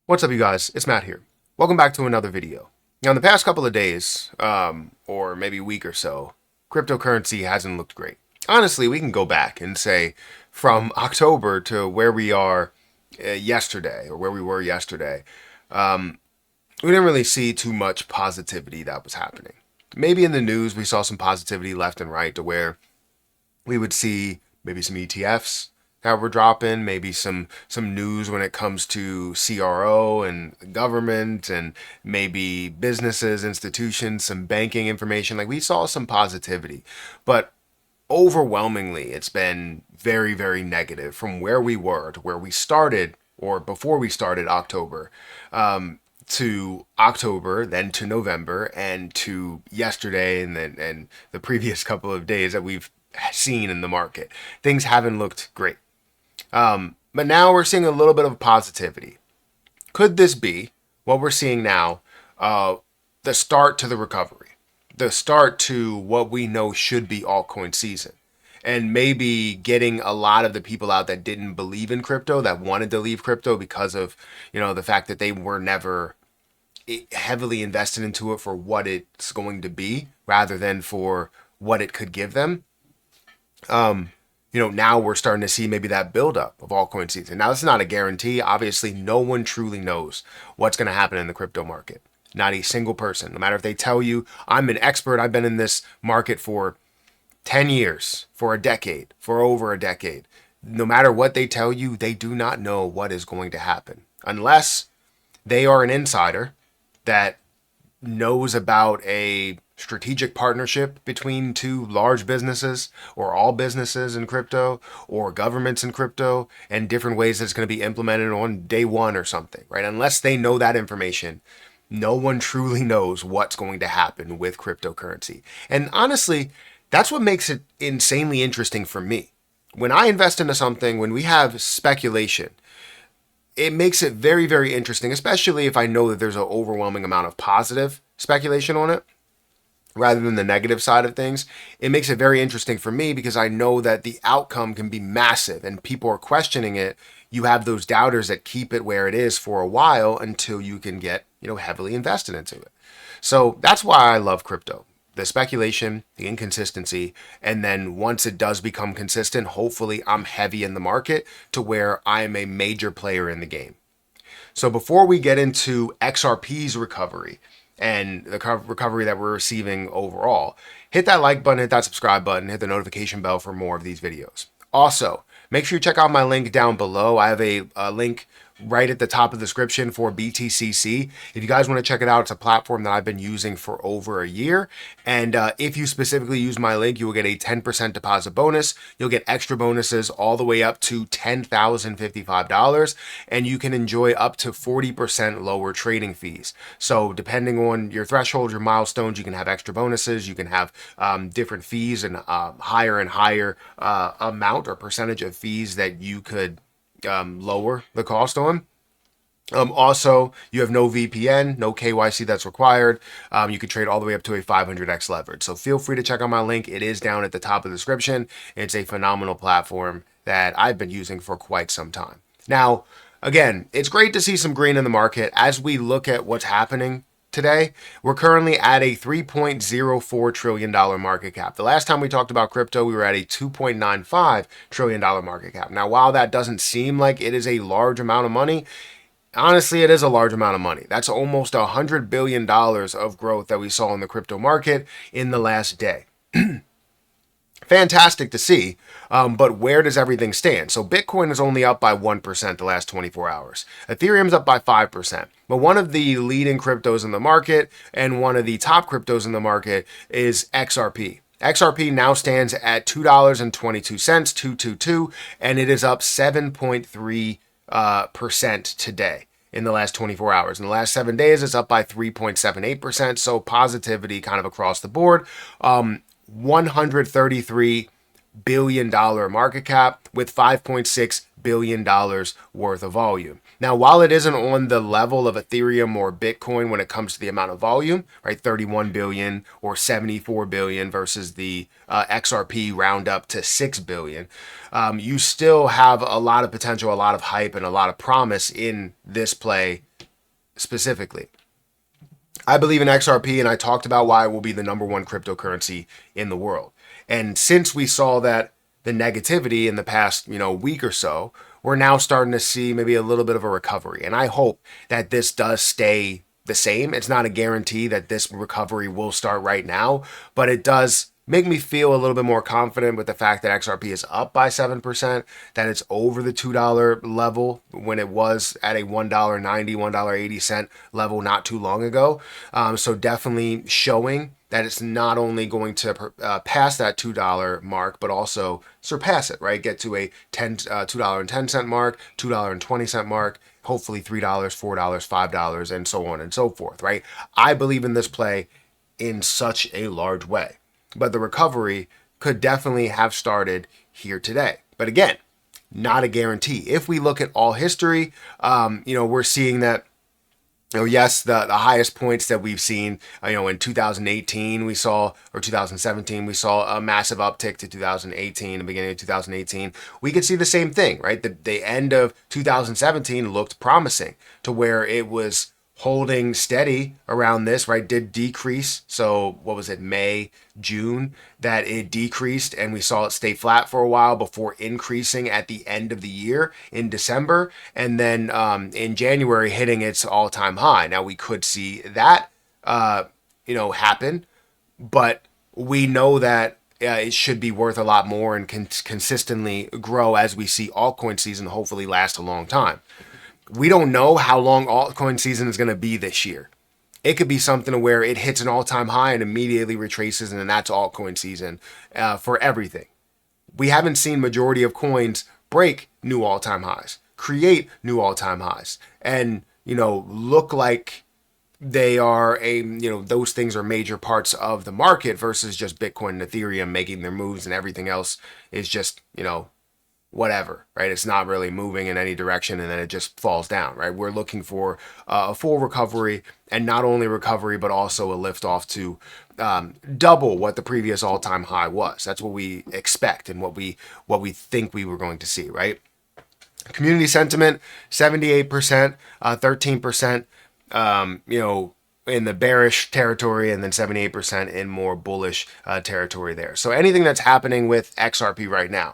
What's up, you guys? It's Matt here. Welcome back to another video. Now, in the past couple of days, or maybe a week or so, cryptocurrency hasn't looked great. Honestly, we can go back and say from October to where we are yesterday, or where we were yesterday, we didn't really see too much positivity that was happening. Maybe in the news, we saw some positivity left and right to where we would see maybe some ETFs that were dropping, maybe some news when it comes to CRO and government and maybe businesses, institutions, some banking information. Like we saw some positivity, but overwhelmingly it's been very, very negative from where we were to where we started or before we started October. To October, then to November, and to yesterday, and the previous couple of days that we've seen in the market. Things haven't looked great. But now we're seeing a little bit of positivity. Could this be what we're seeing now, the start to the recovery, the start to what we know should be altcoin season? And maybe getting a lot of the people out that didn't believe in crypto, that wanted to leave crypto because of, the fact that they were never heavily invested into it for what it's going to be rather than for what it could give them. Now we're starting to see maybe that buildup of altcoin season. Now, this is not a guarantee. Obviously, no one truly knows what's going to happen in the crypto market. Not a single person. No matter if they tell you, I'm an expert, I've been in this market for 10 years, for a decade, for over a decade. No matter what they tell you, they do not know what is going to happen unless they are an insider that knows about a strategic partnership between two large businesses or all businesses in crypto or governments in crypto and different ways that's going to be implemented on day one or something, right? Unless they know that information, no one truly knows what's going to happen with cryptocurrency. And honestly, that's what makes it insanely interesting for me. When I invest into something, when we have speculation, it makes it very, very interesting, especially if I know that there's an overwhelming amount of positive speculation on it rather than the negative side of things. It makes it very interesting for me because I know that the outcome can be massive and people are questioning it. You have those doubters that keep it where it is for a while until you can get, heavily invested into it. So that's why I love crypto. The speculation, the inconsistency, and then once it does become consistent, hopefully I'm heavy in the market to where I am a major player in the game. So before we get into XRP's recovery and the recovery that we're receiving overall, hit that like button, hit that subscribe button, hit the notification bell for more of these videos. Also, make sure you check out my link down below. I have a link right at the top of the description for BTCC. If you guys want to check it out, it's a platform that I've been using for over a year. And if you specifically use my link, you will get a 10% deposit bonus. You'll get extra bonuses all the way up to $10,055. And you can enjoy up to 40% lower trading fees. So depending on your threshold, your milestones, you can have extra bonuses. You can have different fees and higher and higher amount or percentage of fees that you could lower the cost on. Also, you have no VPN, no KYC that's required. You can trade all the way up to a 500x leverage. So feel free to check out my link. It is down at the top of the description. It's a phenomenal platform that I've been using for quite some time. Now, again, it's great to see some green in the market as we look at what's happening today. We're currently at a $3.04 trillion market cap. The last time we talked about crypto, we were at a $2.95 trillion market cap. Now, while that doesn't seem like it is a large amount of money, honestly, it is a large amount of money. That's almost $100 billion of growth that we saw in the crypto market in the last day. Fantastic to see, but where does everything stand? So Bitcoin is only up by 1% the last 24 hours. Ethereum's up by 5%. But one of the leading cryptos in the market and one of the top cryptos in the market is XRP. XRP now stands at $2.22, 222, and it is up 7.3% today in the last 24 hours. In the last 7 days, it's up by 3.78%. So positivity kind of across the board. $133 billion market cap with $5.6 billion worth of volume. Now, while it isn't on the level of Ethereum or Bitcoin when it comes to the amount of volume, right, 31 billion or 74 billion versus the XRP round up to 6 billion, you still have a lot of potential, a lot of hype, and a lot of promise in this play specifically. I believe in XRP, and I talked about why it will be the number one cryptocurrency in the world. And since we saw that the negativity in the past, week or so, we're now starting to see maybe a little bit of a recovery. And I hope that this does stay the same. It's not a guarantee that this recovery will start right now, but it does make me feel a little bit more confident with the fact that XRP is up by 7%, that it's over the $2 level when it was at a $1.90, $1.80 level not too long ago. So definitely showing that it's not only going to pass that $2 mark, but also surpass it, right? Get to a $2.10 mark, $2.20 mark, hopefully $3, $4, $5, and so on and so forth, right? I believe in this play in such a large way. But the recovery could definitely have started here today. But again, not a guarantee. If we look at all history, we're seeing that, yes, the highest points that we've seen, in 2018 we saw, or 2017, we saw a massive uptick to 2018, the beginning of 2018. We could see the same thing, right? The end of 2017 looked promising to where it was holding steady around this, right? Did decrease. So what was it, May, June, that it decreased, and we saw it stay flat for a while before increasing at the end of the year in December, and then in January hitting its all-time high. Now we could see that happen, but we know that it should be worth a lot more and can consistently grow as we see altcoin season hopefully last a long time. We don't know how long altcoin season is going to be this year. It could be something where it hits an all-time high and immediately retraces, and then that's altcoin season for everything. We haven't seen majority of coins break new all-time highs, create new all-time highs, and look like they are those things are major parts of the market versus just Bitcoin and Ethereum making their moves, and everything else is just whatever, right? It's not really moving in any direction, and then it just falls down, right? We're looking for a full recovery, and not only recovery, but also a lift off to double what the previous all-time high was. That's what we expect and what we think we were going to see, right? Community sentiment, 78%, 13%, in the bearish territory, and then 78% in more bullish territory there. So anything that's happening with XRP right now.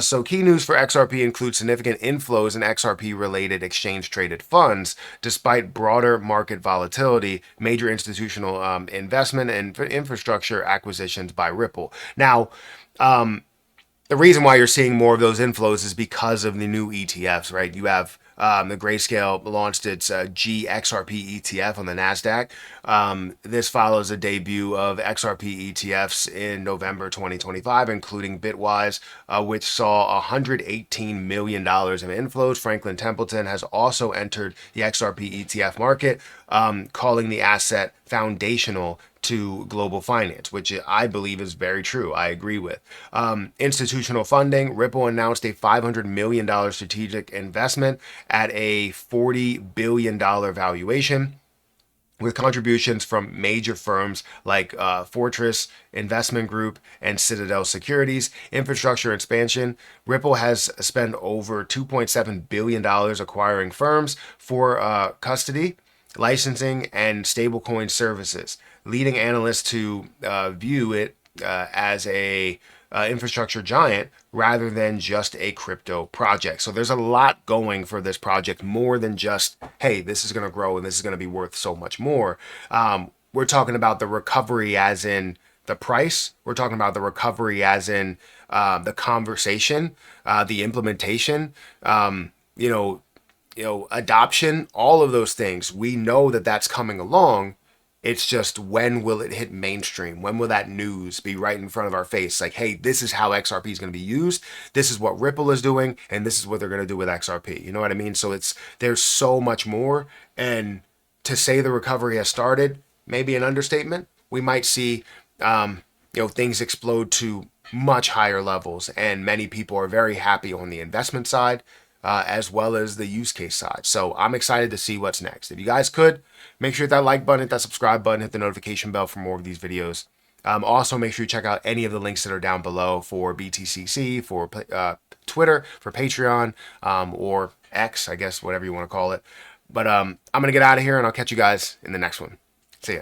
So key news for XRP includes significant inflows in XRP-related exchange-traded funds, despite broader market volatility, major institutional investment, and infrastructure acquisitions by Ripple. Now, the reason why you're seeing more of those inflows is because of the new ETFs, right? You have the Grayscale launched its GXRP ETF on the NASDAQ. This follows a debut of XRP ETFs in November 2025, including Bitwise, which saw $118 million of inflows. Franklin Templeton has also entered the XRP ETF market, calling the asset foundational to global finance, which I believe is very true. I agree with. Institutional funding. Ripple announced a $500 million strategic investment at a $40 billion valuation, with contributions from major firms like Fortress Investment Group and Citadel Securities. Infrastructure expansion. Ripple has spent over $2.7 billion acquiring firms for custody, licensing, and stablecoin services, leading analysts to view it as a infrastructure giant rather than just a crypto project. So there's a lot going for this project, more than just, hey, this is going to grow and this is going to be worth so much more. We're talking about the recovery as in the price. We're talking about the recovery as in the conversation, the implementation, adoption, all of those things. We know that that's coming along. It's just, when will it hit mainstream? When will that news be right in front of our face? Like, hey, this is how XRP is going to be used. This is what Ripple is doing, and this is what they're going to do with XRP. You know what I mean? So there's so much more. And to say the recovery has started, maybe an understatement. We might see, things explode to much higher levels, and many people are very happy on the investment side, as well as the use case side. So I'm excited to see what's next. If you guys could, make sure hit that like button, hit that subscribe button, hit the notification bell for more of these videos. Also, make sure you check out any of the links that are down below for BTCC, for Twitter, for Patreon, or X, I guess, whatever you want to call it. But I'm going to get out of here, and I'll catch you guys in the next one. See ya.